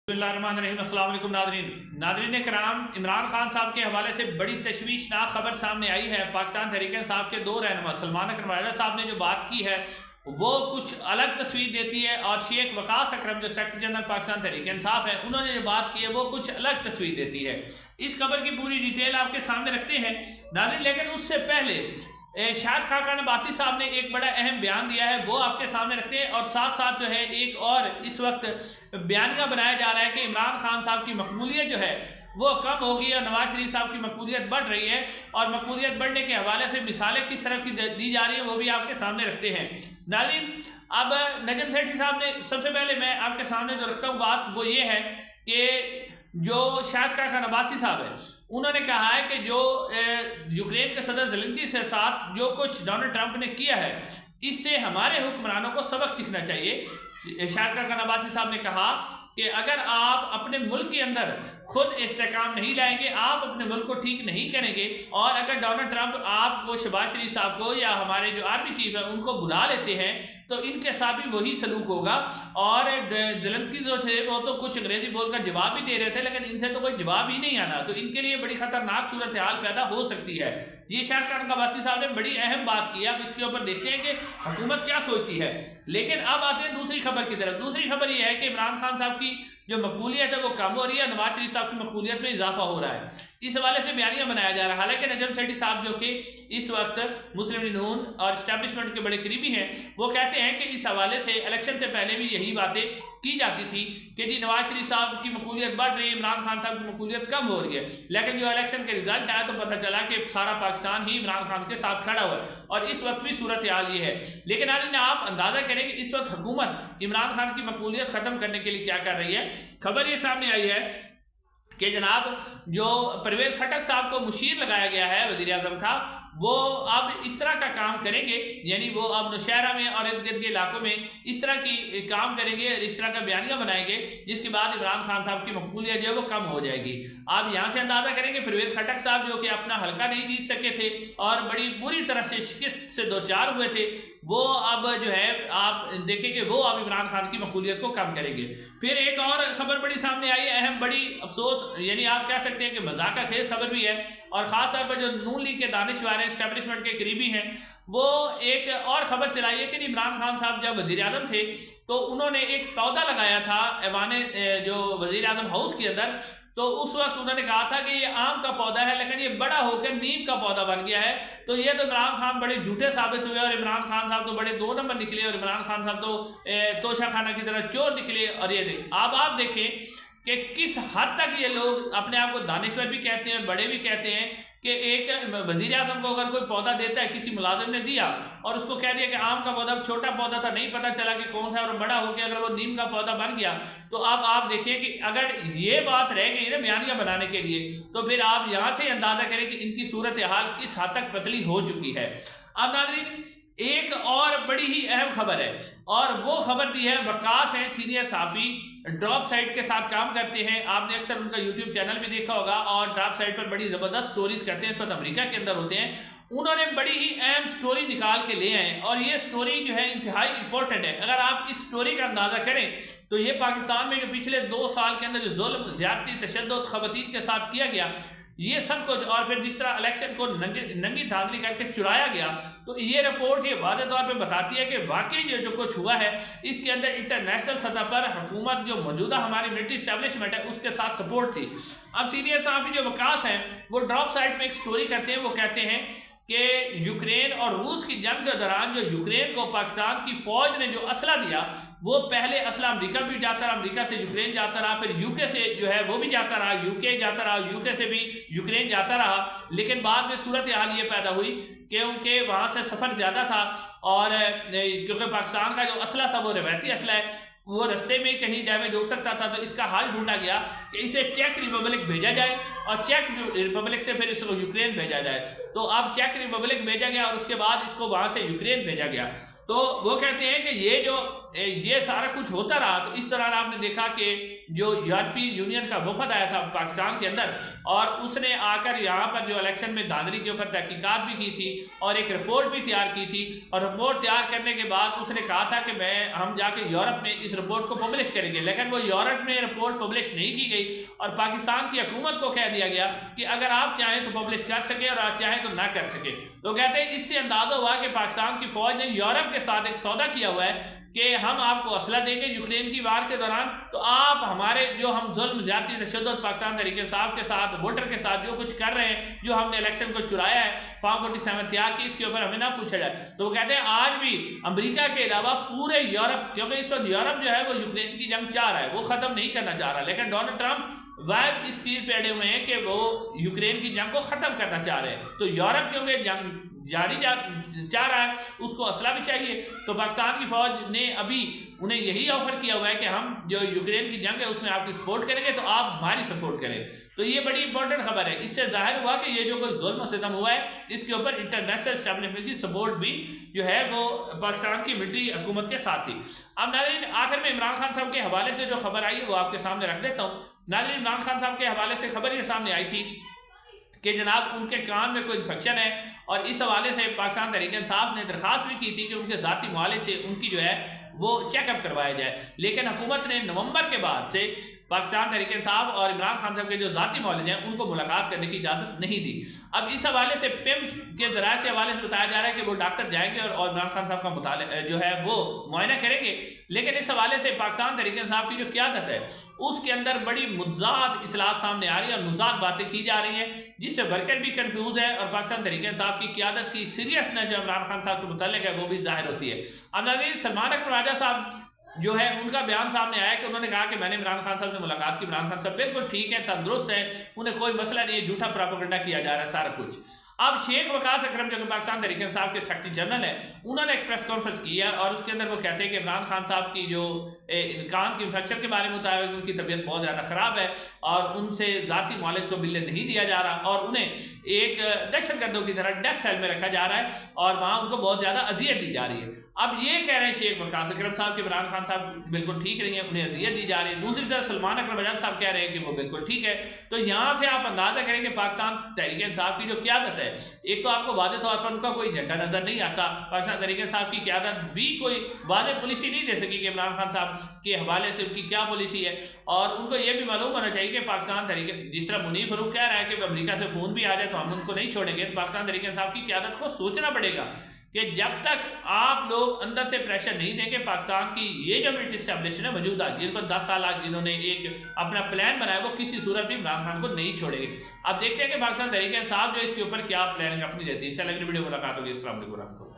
अस्सलाम वालेकुम नादरीन कराम, इमरान खान साहब के हवाले से बड़ी तशवीशनाक खबर सामने आई है। पाकिस्तान तहरीक इंसाफ के दो रहनुमा सलमान अकरम साहब ने जो बात की है वो कुछ अलग तस्वीर देती है, और शेख वकास अकरम जो सेक्रेटरी जनरल पाकिस्तान तहरीक इंसाफ है उन्होंने जो बात की है वो कुछ अलग तस्वीर देती है। इस खबर की पूरी डिटेल आपके सामने रखते हैं नादरीन, लेकिन उससे पहले शाहिद खाकान अब्बासी साहब ने एक बड़ा अहम बयान दिया है, वो आपके सामने रखते हैं। और साथ साथ जो है एक और इस वक्त बयानिया बनाया जा रहा है कि इमरान खान साहब की मकबूलियत जो है वो कम होगी और नवाज शरीफ साहब की मकबूलियत बढ़ रही है, और मकबूलियत बढ़ने के हवाले से मिसालें किस तरह की दी जा रही है वो भी आपके सामने रखते हैं नाज़रीन। अब नजम सेठी साहब ने सबसे पहले मैं आपके सामने जो रखता हूँ बात वो ये है कि जो शाहिद खाकान अब्बासी साहब है उन्होंने कहा है कि जो यूक्रेन के सदर ज़ेलेंस्की के साथ जो कुछ डोनाल्ड ट्रंप ने किया है इससे हमारे हुक्मरानों को सबक सीखना चाहिए। शाहिद खाकान अब्बासी साहब ने कहा कि अगर आप अपने मुल्क के अंदर खुद इस्तेहकाम नहीं लाएंगे, आप अपने मुल्क को ठीक नहीं करेंगे, और अगर डोनाल्ड ट्रंप आपको शहबाज शरीफ साहब को या हमारे जो आर्मी चीफ है उनको बुला लेते हैं तो इनके साथ भी वही सलूक होगा। और ज़ेलेंस्की जो थे वो तो कुछ अंग्रेजी बोलकर जवाब भी दे रहे थे, लेकिन इनसे तो कोई जवाब ही नहीं आना, तो इनके लिए बड़ी खतरनाक सूरत हाल पैदा हो सकती है। ये शाहिद खाकान अब्बासी साहब ने बड़ी अहम बात की। अब इसके ऊपर देखते हैं कि हुकूमत क्या सोचती है। लेकिन अब आते हैं दूसरी खबर की तरफ। दूसरी खबर यह है कि इमरान खान साहब की जो मकबूलियत है वो कम हो रही है, नवाज शरीफ साहब की मकबूलियत में इजाफा हो रहा है। इस हवाले से बयानिया बनाया जा रहा है। हालांकि नजम सेठी साहब जो कि इस वक्त मुस्लिम लीग नून और इस्टेब्लिशमेंट के बड़े करीबी हैं वो कहते हैं कि इस हवाले से इलेक्शन से पहले भी यही बातें की जाती थी कि जी नवाज शरीफ साहब की मकबूलियत बढ़ रही है, इमरान खान साहब की मकबूलियत कम हो रही है। लेकिन जो इलेक्शन के रिजल्ट आया तो पता चला कि सारा पाकिस्तान ही इमरान खान के साथ खड़ा हुआ है, और इस वक्त भी सूरत हाल ये है। लेकिन आज आप अंदाजा करें कि इस वक्त हुकूमत इमरान खान की मकबूलियत ख़त्म करने के लिए क्या कर रही है। खबर ये सामने आई है कि जनाब जो परवेज़ खटक साहब को मुशीर लगाया गया है वज़ीर आज़म का, वो अब इस तरह का काम करेंगे, यानी वो अब नौशहरा में और इर्द गिर्द के इलाकों में इस तरह की काम करेंगे, इस तरह का बयानिया बनाएंगे जिसके बाद इमरान खान साहब की मकबूलियत जो है वो कम हो जाएगी। आप यहाँ से अंदाज़ा करेंगे परवेज़ खटक साहब जो कि अपना हल्का नहीं जीत सके थे और बड़ी बुरी तरह से शिकस्त से दो चार हुए थे, वो अब जो है आप देखेंगे वो अब इमरान खान की मकबूलियत को कम करेंगे। फिर एक और खबर बड़ी सामने आई है, अहम, बड़ी अफसोस, यानी आप कह सकते हैं कि मजाक खेज खबर भी है, और ख़ास तौर पर जो नून लीग के दानिशवार हैं, इस्टेब्लिशमेंट के करीबी हैं, वो एक और ख़बर चलाई है कि इमरान खान साहब जब वज़ीर आज़म थे तो उन्होंने एक पौधा लगाया था ऐवान जो वज़ीर आज़म हाउस के अंदर। तो उस वक्त उन्होंने कहा था कि ये आम का पौधा है, लेकिन ये बड़ा होकर नीम का पौधा बन गया है। तो ये तो इमरान खान बड़े झूठे साबित हुए, और इमरान खान साहब तो बड़े 2 नंबर निकले, और इमरान खान साहब तो तोशा खाना की तरह चोर निकले। और ये अब आप देखें कि किस हद तक ये लोग अपने आप को दानिश्वर भी कहते हैं, बड़े भी कहते हैं, कि एक वज़ीर आज़म को अगर कोई पौधा देता है, किसी मुलाजिम ने दिया और उसको कह दिया कि आम का पौधा, छोटा पौधा था, नहीं पता चला कि कौन सा, और बड़ा होकर अगर वो नीम का पौधा बन गया, तो अब आप देखिए कि अगर ये बात रह गई ना बयानिया बनाने के लिए, तो फिर आप यहाँ से अंदाज़ा करें कि इनकी सूरत हाल किस हद तक पतली हो चुकी है। अब नाज़रीन एक और बड़ी ही अहम खबर है, और वो खबर दी है वकास हैं, सीनियर साफ़ी, ड्रॉप साइट के साथ काम करते हैं। आपने अक्सर उनका यूट्यूब चैनल भी देखा होगा, और ड्रॉप साइट पर बड़ी ज़बरदस्त स्टोरीज करते हैं, इस वक्त अमेरिका के अंदर होते हैं। उन्होंने बड़ी ही अहम स्टोरी निकाल के ले आए, और ये स्टोरी जो है इंतहाई इंपॉर्टेंट है। अगर आप इस स्टोरी का अंदाज़ा करें तो ये पाकिस्तान में जो पिछले 2 साल के अंदर जो जुल्म, ज़्यादती, तशद्दुद ख़वातीन के साथ किया गया, ये सब कुछ, और फिर जिस तरह इलेक्शन को नंगी धांधली करके चुराया गया, तो ये रिपोर्ट ये वाज़ेह तौर पे बताती है कि वाकई जो कुछ हुआ है इसके अंदर इंटरनेशनल सतह पर हुकूमत जो मौजूदा हमारी मिलिट्री इस्टेब्लिशमेंट है उसके साथ सपोर्ट थी। अब सीनियर साहब जो वकास हैं वो ड्रॉप साइट में एक स्टोरी करते हैं। वो कहते हैं कि यूक्रेन और रूस की जंग के दौरान जो यूक्रेन को पाकिस्तान की फ़ौज ने जो असला दिया, वो पहले असला अमेरिका भी जाता रहा, अमेरिका से यूक्रेन जाता रहा, फिर यूके से जो है वो भी जाता रहा, यूके जाता रहा, यूके से भी यूक्रेन जाता रहा। लेकिन बाद में सूरत हाल ये पैदा हुई क्योंकि वहाँ से सफ़र ज़्यादा था, और क्योंकि पाकिस्तान का जो असला था वो रवायती असला है, वो रास्ते में कहीं डैमेज हो सकता था, तो इसका हल ढूंढा गया कि इसे चेक रिपब्लिक भेजा जाए, और चेक रिपब्लिक से फिर इसको यूक्रेन भेजा जाए। तो अब चेक रिपब्लिक भेजा गया, और उसके बाद इसको वहाँ से यूक्रेन भेजा गया। तो वो कहते हैं कि ये जो یہ سارا کچھ ہوتا رہا تو اس دوران آپ نے دیکھا کہ جو یورپی یونین کا وفد آیا تھا پاکستان کے اندر اور اس نے آ کر یہاں پر جو الیکشن میں دھاندلی کے اوپر تحقیقات بھی کی تھی اور ایک رپورٹ بھی تیار کی تھی، اور رپورٹ تیار کرنے کے بعد اس نے کہا تھا کہ ہم جا کے یورپ میں اس رپورٹ کو پبلش کریں گے، لیکن وہ یورپ میں رپورٹ پبلش نہیں کی گئی اور پاکستان کی حکومت کو کہہ دیا گیا کہ اگر آپ چاہیں تو پبلش کر سکے اور آپ چاہیں تو نہ کر سکے۔ تو کہتے ہیں اس سے اندازہ ہوا کہ پاکستان کی فوج نے یورپ کے ساتھ ایک سودا کیا ہوا ہے کہ ہم آپ کو اسلحہ دیں گے یوکرین کی وار کے دوران، تو آپ ہمارے جو ہم ظلم زیادتی تشدد پاکستان تحریک انصاف کے ساتھ ووٹر کے ساتھ جو کچھ کر رہے ہیں، جو ہم نے الیکشن کو چرایا ہے، فارم 47 تیار کی، اس کے اوپر ہمیں نہ پوچھا جائے۔ تو وہ کہتے ہیں آج بھی امریکہ کے علاوہ پورے یورپ، کیونکہ اس وقت یورپ جو ہے وہ یوکرین کی جنگ چاہ رہا ہے، وہ ختم نہیں کرنا چاہ رہا، لیکن ڈونلڈ ٹرمپ واحد اس چیز پہ اڑے ہوئے ہیں کہ وہ یوکرین کی جنگ کو ختم کرنا چاہ رہے ہیں۔ تو یورپ کیونکہ جنگ جاری چاہ رہا ہے، اس کو اسلحہ بھی چاہیے، تو پاکستان کی فوج نے ابھی انہیں یہی آفر کیا ہوا ہے کہ ہم جو یوکرین کی جنگ ہے اس میں آپ کی سپورٹ کریں گے تو آپ ہماری سپورٹ کریں۔ تو یہ بڑی امپورٹنٹ خبر ہے، اس سے ظاہر ہوا کہ یہ جو کوئی ظلم و ستم ہوا ہے اس کے اوپر انٹرنیشنل اسٹیبلشمنٹ کی سپورٹ بھی جو ہے وہ پاکستان کی ملٹری حکومت کے ساتھ تھی۔ اب ناظرین آخر میں عمران خان صاحب کے حوالے سے جو خبر آئی ہے وہ آپ کے سامنے رکھ دیتا ہوں۔ ناظرین عمران خان صاحب کے حوالے سے خبر یہ سامنے آئی تھی کہ جناب ان کے کان میں کوئی انفیکشن ہے، اور اس حوالے سے پاکستان تحریک انصاف نے درخواست بھی کی تھی کہ ان کے ذاتی معالجے سے ان کی جو ہے وہ چیک اپ کروایا جائے، لیکن حکومت نے نومبر کے بعد سے پاکستان تحریک انصاف اور عمران خان صاحب کے جو ذاتی معالج ہیں ان کو ملاقات کرنے کی اجازت نہیں دی۔ اب اس حوالے سے پیمز کے ذرائع سے حوالے سے بتایا جا رہا ہے کہ وہ ڈاکٹر جائیں گے اور عمران خان صاحب کا مطالعہ جو ہے وہ معائنہ کریں گے، لیکن اس حوالے سے پاکستان تحریک انصاف کی جو قیادت ہے اس کے اندر بڑی متضاد اطلاعات سامنے آ رہی ہیں اور متضاد باتیں کی جا رہی ہیں، جس سے ورکر بھی کنفیوز ہے اور پاکستان تحریک انصاف کی قیادت کی سیریسنس جو عمران خان صاحب کے متعلق ہے وہ بھی ظاہر ہوتی ہے۔ اب ناظرین سلمان اکرم راجہ صاحب جو ہے ان کا بیان سامنے آیا کہ انہوں نے کہا کہ میں نے عمران خان صاحب سے ملاقات کی، عمران خان صاحب بالکل ٹھیک ہے، تندرست ہیں، انہیں کوئی مسئلہ نہیں ہے، جھوٹا پراپیگنڈا کیا جا رہا ہے سارا کچھ۔ اب شیخ وقاص اکرم جو کہ پاکستان تحریک انصاف کے سیکرٹری جنرل ہیں، انہوں نے ایک پریس کانفرنس کی ہے اور اس کے اندر وہ کہتے ہیں کہ عمران خان صاحب کی جو کان کی انفیکشن کے بارے میں بتایا ان کی طبیعت بہت زیادہ خراب ہے اور ان سے ذاتی معالج کو ملنے نہیں دیا جا رہا اور انہیں ایک دہشت گردوں کی طرح ڈیتھ سیل میں رکھا جا رہا ہے اور وہاں ان کو بہت زیادہ اذیت دی جا رہی ہے۔ اب یہ کہہ رہے ہیں شیخ وقاص اکرم صاحب کہ عمران خان صاحب بالکل ٹھیک نہیں ہے، انہیں اذیت دی جا رہی ہے، دوسری طرف سلمان اکرم راجہ صاحب کہہ رہے ہیں کہ وہ بالکل ٹھیک ہے۔ تو یہاں سے آپ اندازہ کریں کہ پاکستان تحریک انصاف کی جو قیادت ہے، ایک تو آپ کو واضح طور پر ان کا کوئی ایجنڈا نظر نہیں آتا، پاکستان تحریک انصاف کی قیادت بھی کوئی واضح پالیسی نہیں دے سکی کہ عمران خان صاحب کے حوالے سے ان کی کیا پالیسی ہے، اور ان کو یہ بھی معلوم ہونا چاہیے کہ پاکستان تحریک جس طرح منیر فاروق کہہ رہا ہے کہ امریکہ سے فون بھی آ جائے تو ہم ان کو نہیں چھوڑیں گے، تو پاکستان تحریک انصاف کی قیادت کو سوچنا پڑے گا کہ جب تک آپ لوگ اندر سے پریشر نہیں دیں گے پاکستان کی یہ جو ملٹری اسٹیبلشمنٹ ہے موجودہ جن کو 10 سال آج جنہوں نے ایک اپنا پلان بنایا وہ کسی صورت بھی عمران خان کو نہیں چھوڑیں گے۔ اب دیکھتے ہیں کہ پاکستان تحریک انصاف جو اس کے اوپر کیا پلاننگ اپنی دیتی ہے۔ اچھا لگے ویڈیو ملاقات ہوگی۔ السلام علیکم۔